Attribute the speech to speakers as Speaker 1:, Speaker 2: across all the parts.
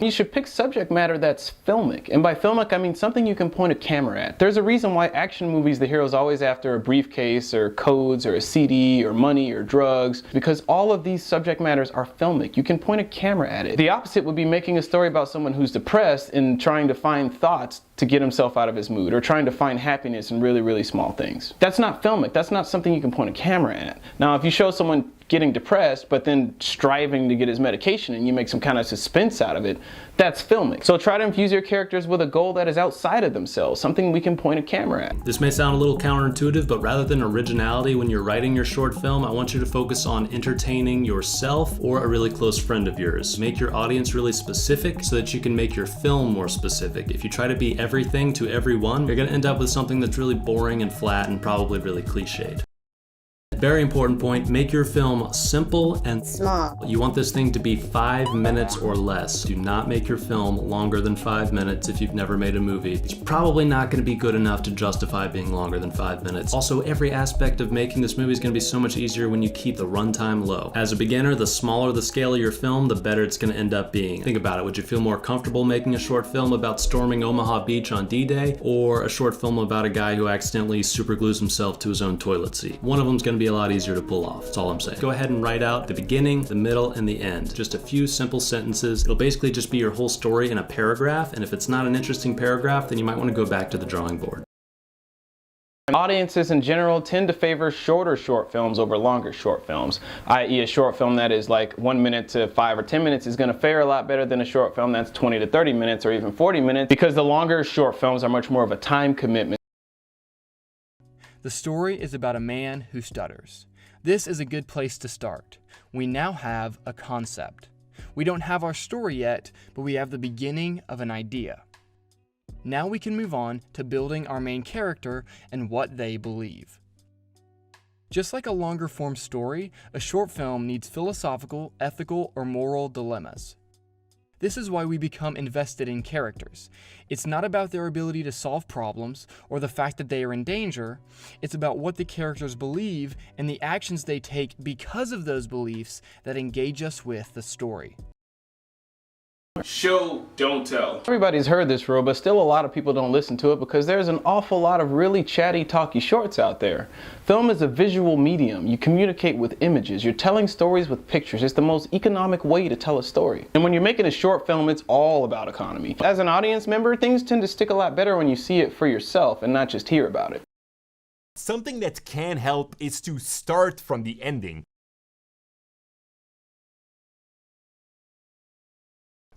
Speaker 1: You should pick subject matter that's filmic. And by filmic, I mean something you can point a camera at. There's a reason why action movies, the hero's always after a briefcase or codes or a CD or money or drugs, because all of these subject matters are filmic. You can point a camera at it. The opposite would be making a story about someone who's depressed and trying to find thoughts to get himself out of his mood, or trying to find happiness in really, really small things. That's not filmic. That's not something you can point a camera at. Now, if you show someone getting depressed, but then striving to get his medication and you make some kind of suspense out of it, that's filmic. So try to infuse your characters with a goal that is outside of themselves, something we can point a camera at.
Speaker 2: This may sound a little counterintuitive, but rather than originality when you're writing your short film, I want you to focus on entertaining yourself or a really close friend of yours. Make your audience really specific so that you can make your film more specific. If you try to be everything to everyone, you're gonna end up with something that's really boring and flat and probably really cliched. Very important point, make your film simple and small. You want this thing to be 5 minutes or less. Do not make your film longer than 5 minutes if you've never made a movie. It's probably not gonna be good enough to justify being longer than 5 minutes. Also, every aspect of making this movie is gonna be so much easier when you keep the runtime low. As a beginner, the smaller the scale of your film, the better it's gonna end up being. Think about it, would you feel more comfortable making a short film about storming Omaha Beach on D-Day, or a short film about a guy who accidentally superglues himself to his own toilet seat? One of them's gonna be a lot easier to pull off, that's all I'm saying. Go ahead and write out the beginning, the middle, and the end. Just a few simple sentences. It'll basically just be your whole story in a paragraph, and if it's not an interesting paragraph, then you might want to go back to the drawing board.
Speaker 1: Audiences in general tend to favor shorter short films over longer short films, i.e. a short film that is like 1 minute to 5 or 10 minutes is going to fare a lot better than a short film that's 20 to 30 minutes or even 40 minutes, because the longer short films are much more of a time commitment.
Speaker 3: The story is about a man who stutters. This is a good place to start. We now have a concept. We don't have our story yet, but we have the beginning of an idea. Now we can move on to building our main character and what they believe. Just like a longer form story, a short film needs philosophical, ethical, or moral dilemmas. This is why we become invested in characters. It's not about their ability to solve problems or the fact that they are in danger. It's about what the characters believe and the actions they take because of those beliefs that engage us with the story.
Speaker 1: Show, don't tell. Everybody's heard this rule, but still a lot of people don't listen to it because there's an awful lot of really chatty, talky shorts out there. Film is a visual medium. You communicate with images. You're telling stories with pictures. It's the most economic way to tell a story. And when you're making a short film, it's all about economy. As an audience member, things tend to stick a lot better when you see it for yourself and not just hear about it.
Speaker 4: Something that can help is to start from the ending.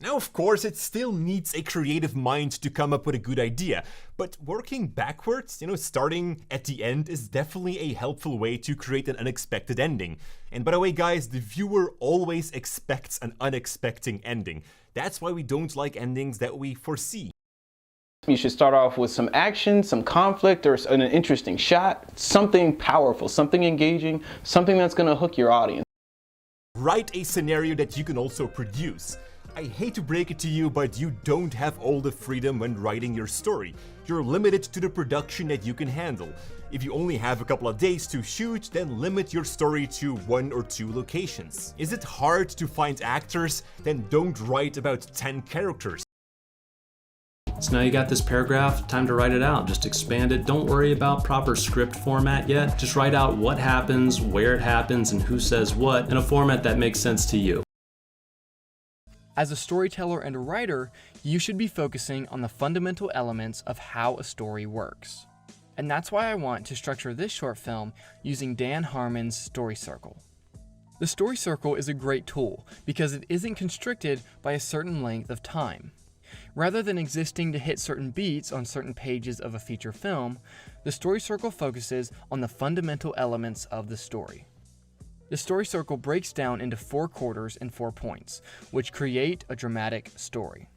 Speaker 4: Now, of course, it still needs a creative mind to come up with a good idea, but working backwards, starting at the end is definitely a helpful way to create an unexpected ending. And by the way, guys, the viewer always expects an unexpected ending. That's why we don't like endings that we foresee.
Speaker 1: You should start off with some action, some conflict, or an interesting shot, something powerful, something engaging, something that's going to hook your audience.
Speaker 4: Write a scenario that you can also produce. I hate to break it to you, but you don't have all the freedom when writing your story. You're limited to the production that you can handle. If you only have a couple of days to shoot, then limit your story to 1 or 2 locations. Is it hard to find actors? Then don't write about 10 characters.
Speaker 2: So now you got this paragraph, time to write it out. Just expand it. Don't worry about proper script format yet. Just write out what happens, where it happens, and who says what in a format that makes sense to you.
Speaker 3: As a storyteller and a writer, you should be focusing on the fundamental elements of how a story works. And that's why I want to structure this short film using Dan Harmon's Story Circle. The Story Circle is a great tool because it isn't constricted by a certain length of time. Rather than existing to hit certain beats on certain pages of a feature film, the Story Circle focuses on the fundamental elements of the story. The Story Circle breaks down into 4 quarters and 4 points, which create a dramatic story.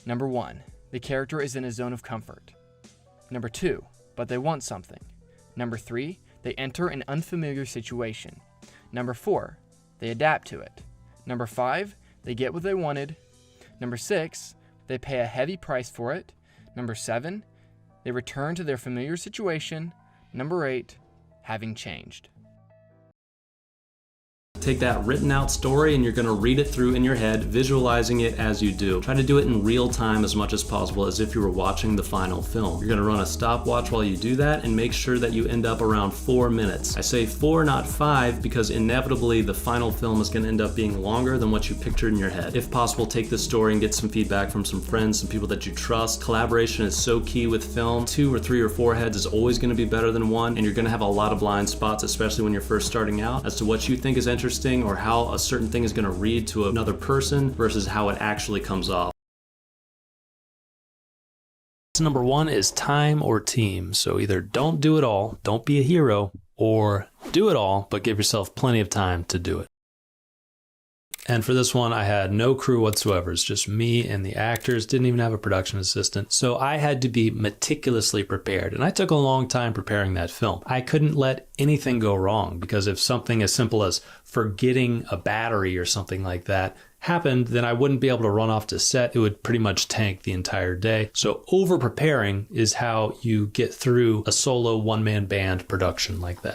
Speaker 3: Number 1, the character is in a zone of comfort. Number 2, but they want something. Number 3, they enter an unfamiliar situation. Number 4, they adapt to it. Number 5, they get what they wanted. Number 6, they pay a heavy price for it. Number 7, they return to their familiar situation. Number 8, having changed.
Speaker 2: Take that written out story and you're going to read it through in your head, visualizing it as you do. Try to do it in real time as much as possible, as if you were watching the final film. You're going to run a stopwatch while you do that and make sure that you end up around 4 minutes. I say 4, not 5, because inevitably the final film is going to end up being longer than what you pictured in your head. If possible, take this story and get some feedback from some friends, some people that you trust. Collaboration is so key with film. 2 or 3 or 4 heads is always going to be better than 1, and you're going to have a lot of blind spots, especially when you're first starting out, as to what you think is interesting or how a certain thing is going to read to another person versus how it actually comes off. Number 1 is time or team. So either don't do it all, don't be a hero, or do it all, but give yourself plenty of time to do it. And for this one, I had no crew whatsoever. It's just me and the actors, didn't even have a production assistant. So I had to be meticulously prepared. And I took a long time preparing that film. I couldn't let anything go wrong, because if something as simple as forgetting a battery or something like that happened, then I wouldn't be able to run off to set. It would pretty much tank the entire day. So over preparing is how you get through a solo one-man band production like that.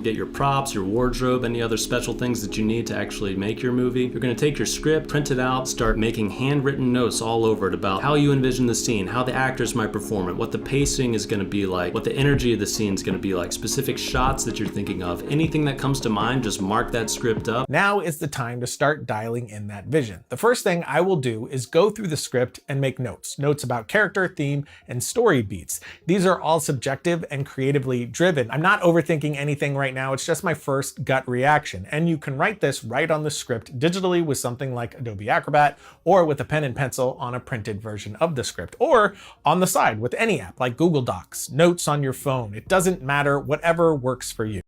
Speaker 2: Get your props, your wardrobe, any other special things that you need to actually make your movie. You're going to take your script, print it out, start making handwritten notes all over it about how you envision the scene, how the actors might perform it, what the pacing is going to be like, what the energy of the scene is going to be like, specific shots that you're thinking of. Anything that comes to mind, just mark that script up.
Speaker 5: Now is the time to start dialing in that vision. The first thing I will do is go through the script and make notes. Notes about character, theme, and story beats. These are all subjective and creatively driven. I'm not overthinking anything right now, it's just my first gut reaction. And you can write this right on the script digitally with something like Adobe Acrobat, or with a pen and pencil on a printed version of the script, or on the side with any app like Google Docs, notes on your phone. It doesn't matter, whatever works for you.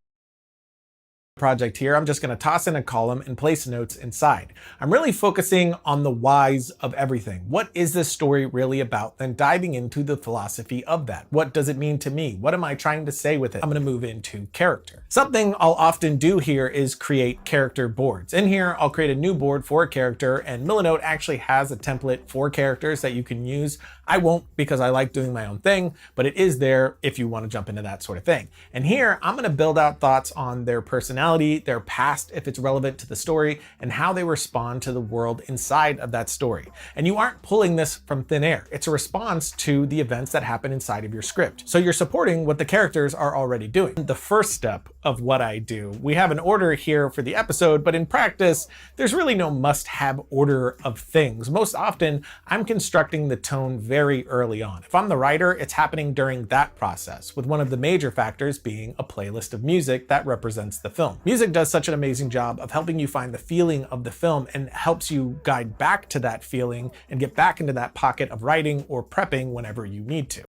Speaker 5: Project here, I'm just going to toss in a column and place notes inside. I'm really focusing on the whys of everything. What is this story really about? Then diving into the philosophy of that. What does it mean to me? What am I trying to say with it? I'm going to move into character. Something I'll often do here is create character boards. In here, I'll create a new board for a character, and Milanote actually has a template for characters that you can use. I won't, because I like doing my own thing, but it is there if you want to jump into that sort of thing. And here, I'm going to build out thoughts on their personality, their past if it's relevant to the story, and how they respond to the world inside of that story. And you aren't pulling this from thin air. It's a response to the events that happen inside of your script. So you're supporting what the characters are already doing. The first step of what I do, we have an order here for the episode, but in practice, there's really no must-have order of things. Most often, I'm constructing the tone very early on. If I'm the writer, it's happening during that process, with one of the major factors being a playlist of music that represents the film. Music does such an amazing job of helping you find the feeling of the film, and helps you guide back to that feeling and get back into that pocket of writing or prepping whenever you need to.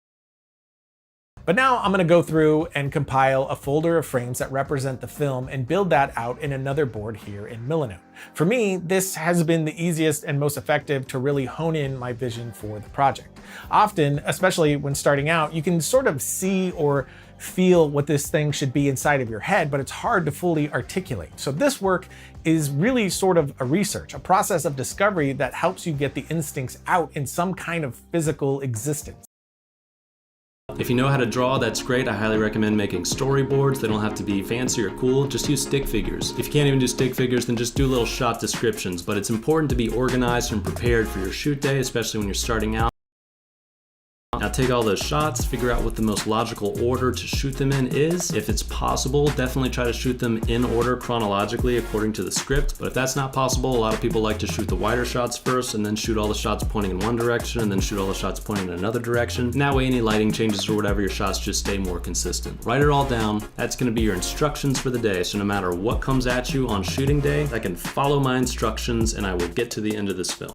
Speaker 5: But now I'm going to go through and compile a folder of frames that represent the film and build that out in another board here in Milanote. For me, this has been the easiest and most effective to really hone in my vision for the project. Often, especially when starting out, you can sort of see or feel what this thing should be inside of your head, but it's hard to fully articulate. So this work is really sort of a research, a process of discovery that helps you get the instincts out in some kind of physical existence.
Speaker 2: If you know how to draw, that's great. I highly recommend making storyboards. They don't have to be fancy or cool. Just use stick figures. If you can't even do stick figures, then just do little shot descriptions. But it's important to be organized and prepared for your shoot day, especially when you're starting out. Now take all those shots, figure out what the most logical order to shoot them in is. If it's possible, definitely try to shoot them in order chronologically according to the script. But if that's not possible, a lot of people like to shoot the wider shots first and then shoot all the shots pointing in one direction and then shoot all the shots pointing in another direction. And that way any lighting changes or whatever, your shots just stay more consistent. Write it all down. That's going to be your instructions for the day. So no matter what comes at you on shooting day, I can follow my instructions and I will get to the end of this film.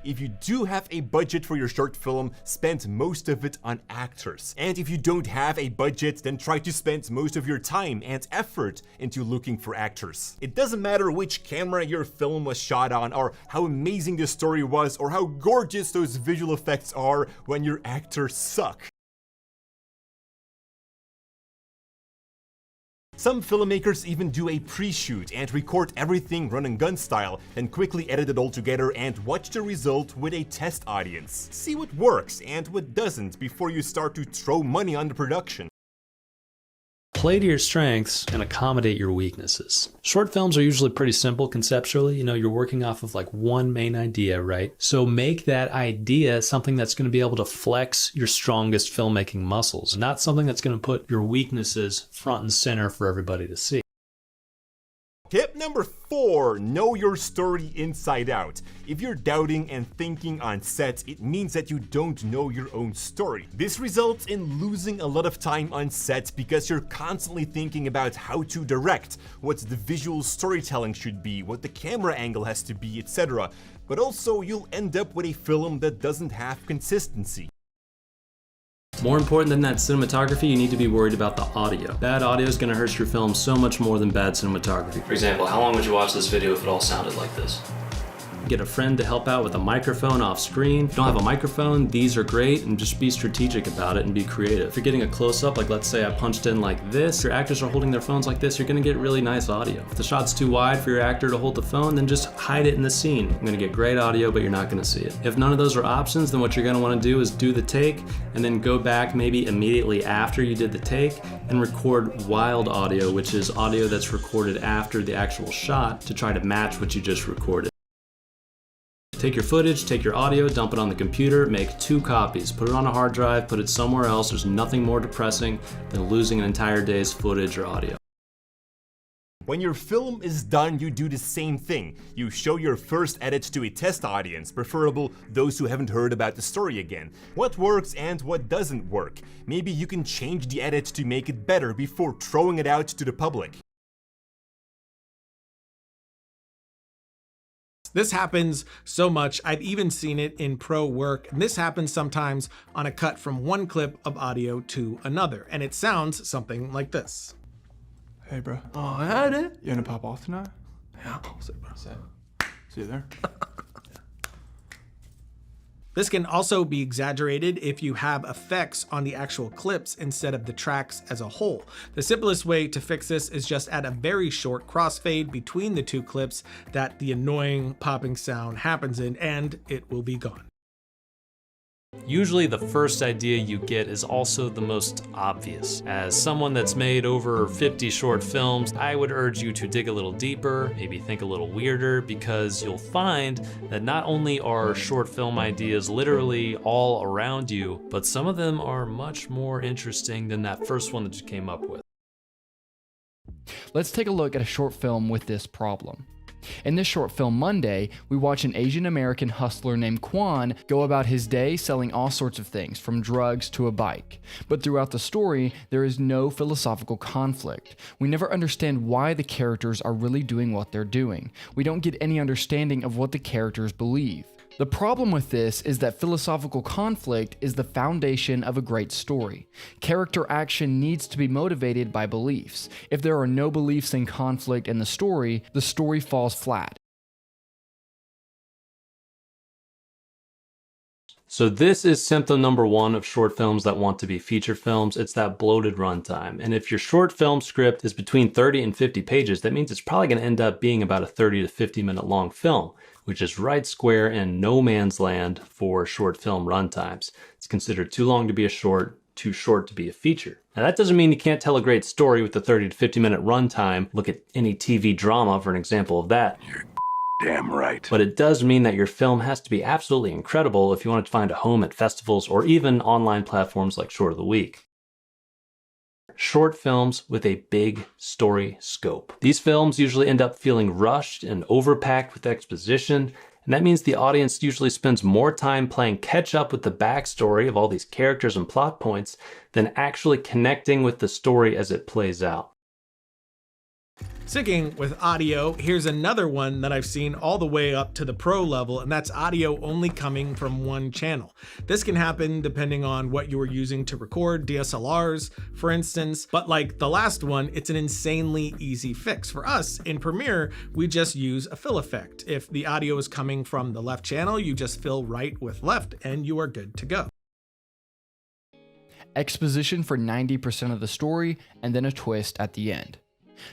Speaker 4: If you do have a budget for your short film, spend most of it on actors. And if you don't have a budget, then try to spend most of your time and effort into looking for actors. It doesn't matter which camera your film was shot on, or how amazing the story was, or how gorgeous those visual effects are when your actors suck. Some filmmakers even do a pre-shoot and record everything run and gun style, then quickly edit it all together and watch the result with a test audience. See what works and what doesn't before you start to throw money on the production.
Speaker 2: Play to your strengths and accommodate your weaknesses. Short films are usually pretty simple conceptually. You know, you're working off of like one main idea, right? So make that idea something that's going to be able to flex your strongest filmmaking muscles, not something that's going to put your weaknesses front and center for everybody to see.
Speaker 4: Tip number 4, know your story inside out. If you're doubting and thinking on set, it means that you don't know your own story. This results in losing a lot of time on set because you're constantly thinking about how to direct, what the visual storytelling should be, what the camera angle has to be, etc. But also you'll end up with a film that doesn't have consistency.
Speaker 2: More important than that cinematography, you need to be worried about the audio. Bad audio is going to hurt your film so much more than bad cinematography. For example, how long would you watch this video if it all sounded like this? Get a friend to help out with a microphone off screen. If you don't have a microphone, these are great, and just be strategic about it and be creative. If you're getting a close-up, like let's say I punched in like this, your actors are holding their phones like this, you're gonna get really nice audio. If the shot's too wide for your actor to hold the phone, then just hide it in the scene. You're gonna get great audio, but you're not gonna see it. If none of those are options, then what you're gonna wanna do is do the take, and then go back maybe immediately after you did the take, and record wild audio, which is audio that's recorded after the actual shot to try to match what you just recorded. Take your footage, take your audio, dump it on the computer, make 2 copies, put it on a hard drive, put it somewhere else. There's nothing more depressing than losing an entire day's footage or audio.
Speaker 4: When your film is done, you do the same thing. You show your first edit to a test audience, preferable those who haven't heard about the story again. What works and what doesn't work. Maybe you can change the edit to make it better before throwing it out to the public.
Speaker 5: This happens so much, I've even seen it in pro work, and this happens sometimes on a cut from one clip of audio to another, and it sounds something like this.
Speaker 6: Hey, bro. Oh, I had it. You gonna pop off tonight? Yeah. Sick, bro. Sick. See you there.
Speaker 5: This can also be exaggerated if you have effects on the actual clips instead of the tracks as a whole. The simplest way to fix this is just add a very short crossfade between the 2 clips that the annoying popping sound happens in, and it will be gone.
Speaker 2: Usually the first idea you get is also the most obvious. As someone that's made over 50 short films, I would urge you to dig a little deeper, maybe think a little weirder, because you'll find that not only are short film ideas literally all around you, but some of them are much more interesting than that first one that you came up with.
Speaker 3: Let's take a look at a short film with this problem. In this short film, Monday, we watch an Asian American hustler named Quan go about his day selling all sorts of things, from drugs to a bike. But throughout the story, there is no philosophical conflict. We never understand why the characters are really doing what they're doing. We don't get any understanding of what the characters believe. The problem with this is that philosophical conflict is the foundation of a great story. Character action needs to be motivated by beliefs. If there are no beliefs in conflict in the story falls flat.
Speaker 2: So this is symptom number 1 of short films that want to be feature films. It's that bloated runtime. And if your short film script is between 30 and 50 pages, that means it's probably going to end up being about a 30 to 50 minute long film, which is right square in no man's land for short film runtimes. It's considered too long to be a short, too short to be a feature. Now that doesn't mean you can't tell a great story with a 30 to 50 minute runtime. Look at any TV drama for an example of that.
Speaker 7: Damn right.
Speaker 2: But it does mean that your film has to be absolutely incredible if you want to find a home at festivals or even online platforms like Short of the Week. Short films with a big story scope. These films usually end up feeling rushed and overpacked with exposition, and that means the audience usually spends more time playing catch up with the backstory of all these characters and plot points than actually connecting with the story as it plays out.
Speaker 5: Sticking with audio, here's another one that I've seen all the way up to the pro level, and that's audio only coming from one channel. This can happen depending on what you are using to record, DSLRs, for instance, but like the last one, it's an insanely easy fix. For us, in Premiere, we just use a fill effect. If the audio is coming from the left channel, you just fill right with left, and you are good to go.
Speaker 3: Exposition for 90% of the story, and then a twist at the end.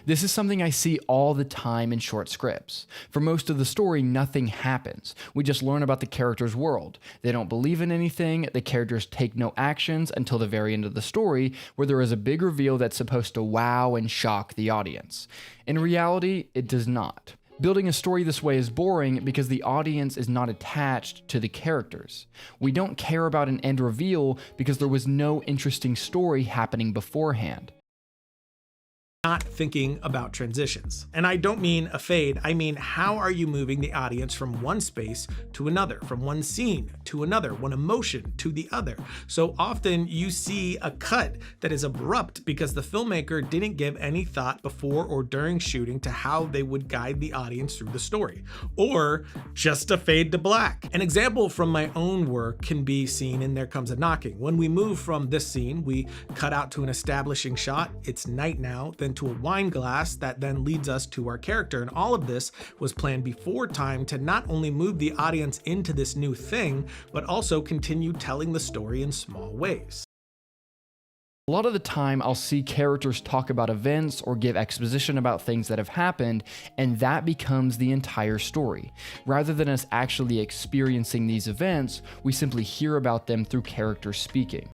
Speaker 3: This is something I see all the time in short scripts. For most of the story, nothing happens. We just learn about the character's world. They don't believe in anything, the characters take no actions until the very end of the story, where there is a big reveal that's supposed to wow and shock the audience. In reality, it does not. Building a story this way is boring because the audience is not attached to the characters. We don't care about an end reveal because there was no interesting story happening beforehand.
Speaker 5: Not thinking about transitions. And I don't mean a fade, I mean how are you moving the audience from one space to another, from one scene to another, one emotion to the other. So often you see a cut that is abrupt because the filmmaker didn't give any thought before or during shooting to how they would guide the audience through the story, or just a fade to black. An example from my own work can be seen in There Comes a Knocking. When we move from this scene, we cut out to an establishing shot, it's night now, then to a wine glass that then leads us to our character. And all of this was planned before time to not only move the audience into this new thing, but also continue telling the story in small ways.
Speaker 3: A lot of the time, I'll see characters talk about events or give exposition about things that have happened, and that becomes the entire story. Rather than us actually experiencing these events, we simply hear about them through characters speaking.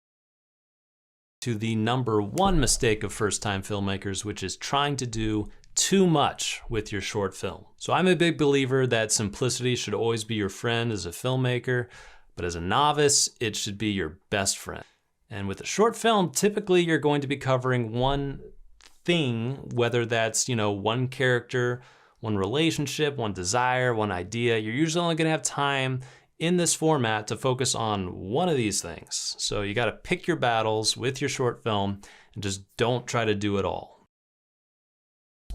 Speaker 2: To the number one mistake of first-time filmmakers, which is trying to do too much with your short film. So I'm a big believer that simplicity should always be your friend as a filmmaker, but as a novice, it should be your best friend. And with a short film, typically you're going to be covering one thing, whether that's, one character, one relationship, one desire, one idea. You're usually only gonna have time in this format to focus on one of these things. So you gotta pick your battles with your short film and just don't try to do it all.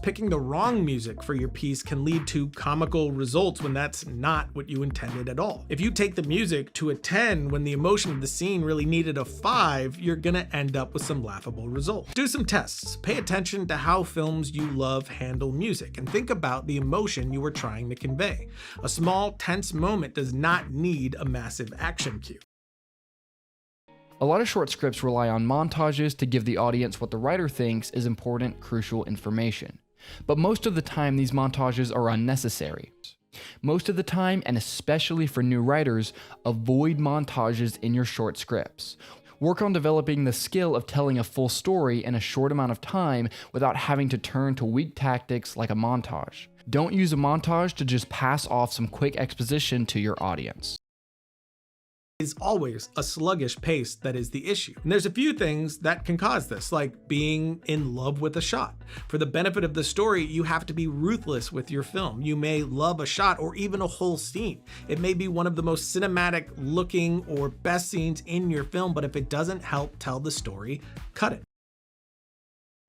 Speaker 5: Picking the wrong music for your piece can lead to comical results when that's not what you intended at all. If you take the music to a 10 when the emotion of the scene really needed a 5, you're gonna end up with some laughable results. Do some tests. Pay attention to how films you love handle music and think about the emotion you were trying to convey. A small, tense moment does not need a massive action cue.
Speaker 3: A lot of short scripts rely on montages to give the audience what the writer thinks is important, crucial information. But most of the time, these montages are unnecessary. Most of the time, and especially for new writers, avoid montages in your short scripts. Work on developing the skill of telling a full story in a short amount of time without having to turn to weak tactics like a montage. Don't use a montage to just pass off some quick exposition to your audience.
Speaker 5: Is always a sluggish pace that is the issue. And there's a few things that can cause this, like being in love with a shot. For the benefit of the story, you have to be ruthless with your film. You may love a shot or even a whole scene. It may be one of the most cinematic looking or best scenes in your film, but if it doesn't help tell the story, cut it.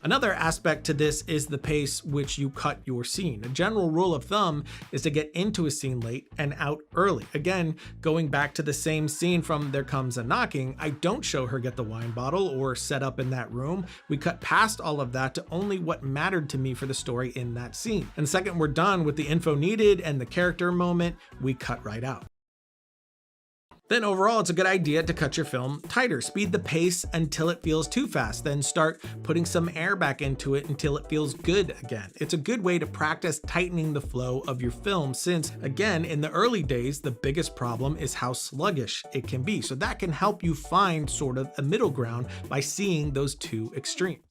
Speaker 5: Another aspect to this is the pace which you cut your scene. A general rule of thumb is to get into a scene late and out early. Again, going back to the same scene from There Comes a Knocking, I don't show her get the wine bottle or set up in that room. We cut past all of that to only what mattered to me for the story in that scene. And the second we're done with the info needed and the character moment, we cut right out. Then overall, it's a good idea to cut your film tighter. Speed the pace until it feels too fast, then start putting some air back into it until it feels good again. It's a good way to practice tightening the flow of your film since, again, in the early days, the biggest problem is how sluggish it can be. So that can help you find sort of a middle ground by seeing those two extremes.